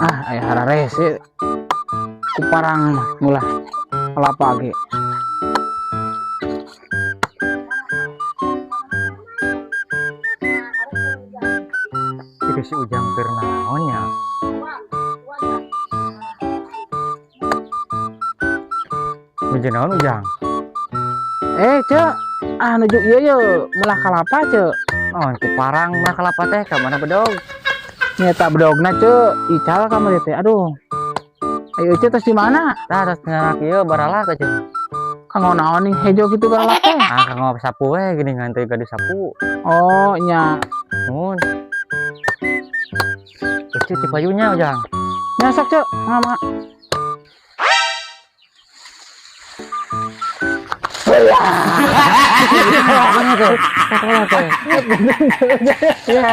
Ayah harare sih kuparang mah ngulah kelapa ge. Jadi si Ujang keur naon nya? Meja naon Ujang? Cek, nuju ieu ye melah kalapa cek. Naon kuparang mah kelapa teh ka mana bedog? Nyata bedogna cek, ical ka mah teh. Aduh. Ayo cek tos di mana? Tah tos ngarak ieu baralah ka jeung. Kanggo naon nih hejo gitu galak teh? Kanggo sapu we geuning ngantri gaduh sapu. Oh, nya. Nuhun. Terus cuci bajunya Ujang. Nya sok cek, ngama. Mana tuh? Mana tuh? Ya.